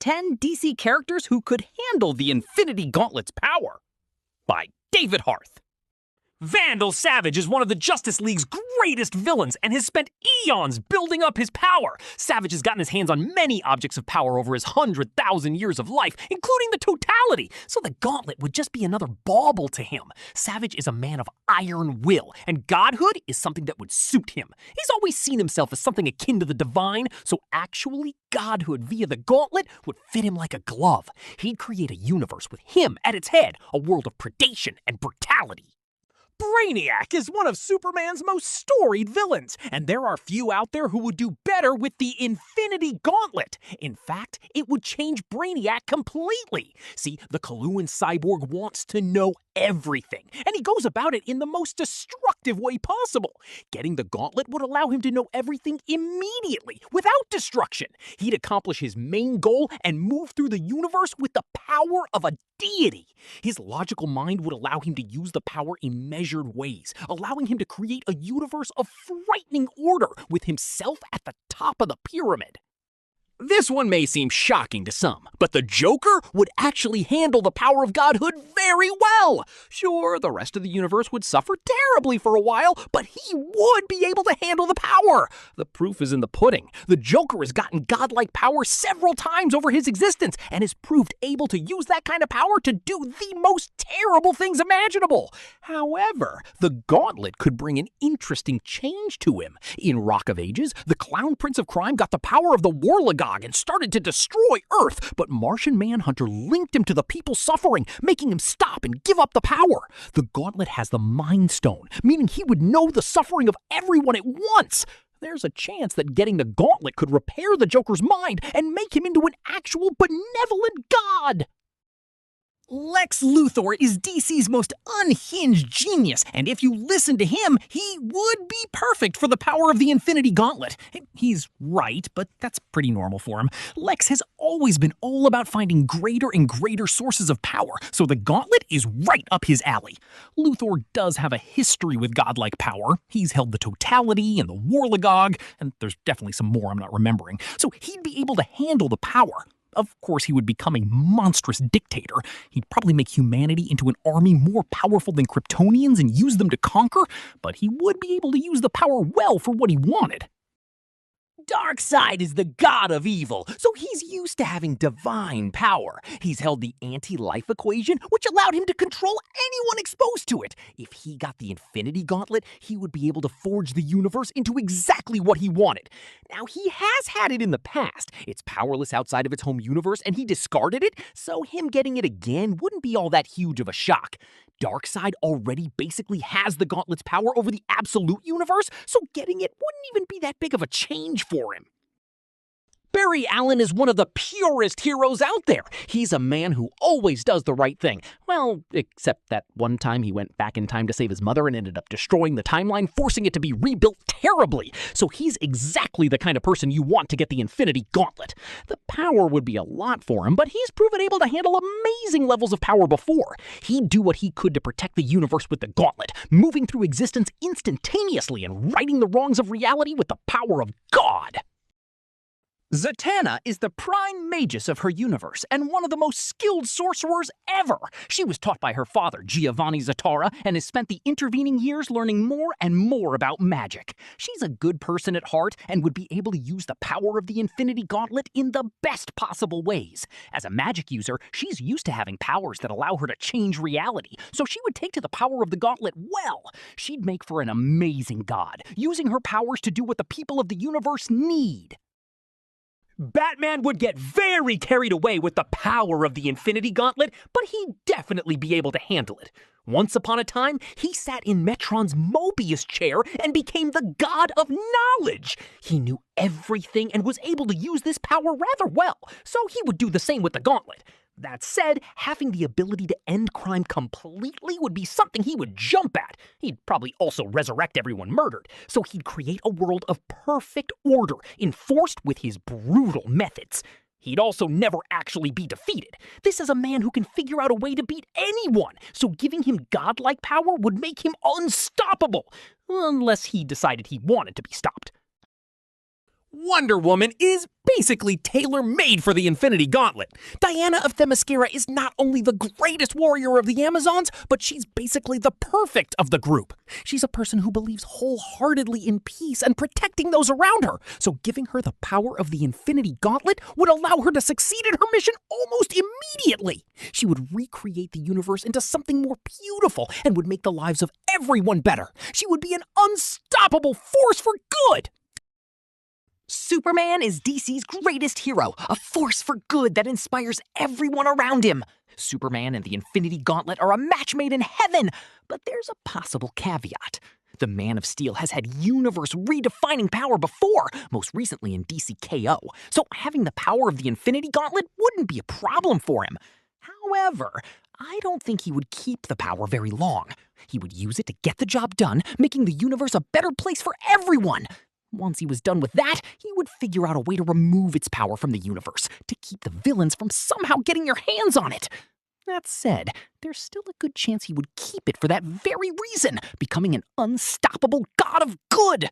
10 DC characters who could handle the Infinity Gauntlet's power. By David Harth. Vandal Savage is one of the Justice League's greatest villains and has spent eons building up his power. Savage has gotten his hands on many objects of power over his 100,000 years of life, including the Totality, so the Gauntlet would just be another bauble to him. Savage is a man of iron will, and godhood is something that would suit him. He's always seen himself as something akin to the divine, so actually godhood via the Gauntlet would fit him like a glove. He'd create a universe with him at its head, a world of predation and brutality. Brainiac is one of Superman's most storied villains, and there are few out there who would do better with the Infinity Gauntlet. In fact, it would change Brainiac completely. See, the Coluan cyborg wants to know everything, and he goes about it in the most destructive way possible. Getting the Gauntlet would allow him to know everything immediately, without destruction. He'd accomplish his main goal and move through the universe with the power of a deity. His logical mind would allow him to use the power in measured ways, allowing him to create a universe of frightening order with himself at the top of the pyramid. This one may seem shocking to some, but the Joker would actually handle the power of godhood very well. Sure, the rest of the universe would suffer terribly for a while, but he would be able to handle the power. The proof is in the pudding. The Joker has gotten godlike power several times over his existence and has proved able to use that kind of power to do the most terrible things imaginable. However, the Gauntlet could bring an interesting change to him. In Rock of Ages, the Clown Prince of Crime got the power of the Warlogog and started to destroy Earth, but Martian Manhunter linked him to the people suffering, making him stop and give up the power. The Gauntlet has the Mind Stone, meaning he would know the suffering of everyone at once. There's a chance that getting the Gauntlet could repair the Joker's mind and make him into an actual benevolent god. Lex Luthor is DC's most unhinged genius, and if you listen to him, he would be perfect for the power of the Infinity Gauntlet. He's right, but that's pretty normal for him. Lex has always been all about finding greater and greater sources of power, so the Gauntlet is right up his alley. Luthor does have a history with godlike power. He's held the Totality and the Warlogog, and there's definitely some more I'm not remembering, so he'd be able to handle the power. Of course, he would become a monstrous dictator. He'd probably make humanity into an army more powerful than Kryptonians and use them to conquer, but he would be able to use the power well for what he wanted. Darkseid is the god of evil, so he's used to having divine power. He's held the anti-life equation, which allowed him to control anyone exposed to it. If he got the Infinity Gauntlet, he would be able to forge the universe into exactly what he wanted. Now, he has had it in the past. It's powerless outside of its home universe, and he discarded it, so him getting it again wouldn't be all that huge of a shock. Darkseid already basically has the Gauntlet's power over the absolute universe, so getting it wouldn't even be that big of a change for him. Barry Allen is one of the purest heroes out there. He's a man who always does the right thing. Well, except that one time he went back in time to save his mother and ended up destroying the timeline, forcing it to be rebuilt terribly. So he's exactly the kind of person you want to get the Infinity Gauntlet. The power would be a lot for him, but he's proven able to handle amazing levels of power before. He'd do what he could to protect the universe with the Gauntlet, moving through existence instantaneously and righting the wrongs of reality with the power of God. Zatanna is the prime magus of her universe and one of the most skilled sorcerers ever. She was taught by her father, Giovanni Zatara, and has spent the intervening years learning more and more about magic. She's a good person at heart and would be able to use the power of the Infinity Gauntlet in the best possible ways. As a magic user, she's used to having powers that allow her to change reality, so she would take to the power of the Gauntlet well. She'd make for an amazing god, using her powers to do what the people of the universe need. Batman would get very carried away with the power of the Infinity Gauntlet, but he'd definitely be able to handle it. Once upon a time, he sat in Metron's Mobius chair and became the god of knowledge. He knew everything and was able to use this power rather well, so he would do the same with the Gauntlet. That said, having the ability to end crime completely would be something he would jump at. He'd probably also resurrect everyone murdered, so he'd create a world of perfect order, enforced with his brutal methods. He'd also never actually be defeated. This is a man who can figure out a way to beat anyone, so giving him godlike power would make him unstoppable, unless he decided he wanted to be stopped. Wonder Woman is basically tailor-made for the Infinity Gauntlet. Diana of Themyscira is not only the greatest warrior of the Amazons, but she's basically the perfect of the group. She's a person who believes wholeheartedly in peace and protecting those around her, so giving her the power of the Infinity Gauntlet would allow her to succeed in her mission almost immediately. She would recreate the universe into something more beautiful and would make the lives of everyone better. She would be an unstoppable force for good. Superman is DC's greatest hero, a force for good that inspires everyone around him. Superman and the Infinity Gauntlet are a match made in heaven, but there's a possible caveat. The Man of Steel has had universe-redefining power before, most recently in DC KO, so having the power of the Infinity Gauntlet wouldn't be a problem for him. However, I don't think he would keep the power very long. He would use it to get the job done, making the universe a better place for everyone. Once he was done with that, he would figure out a way to remove its power from the universe, to keep the villains from somehow getting their hands on it. That said, there's still a good chance he would keep it for that very reason, becoming an unstoppable god of good.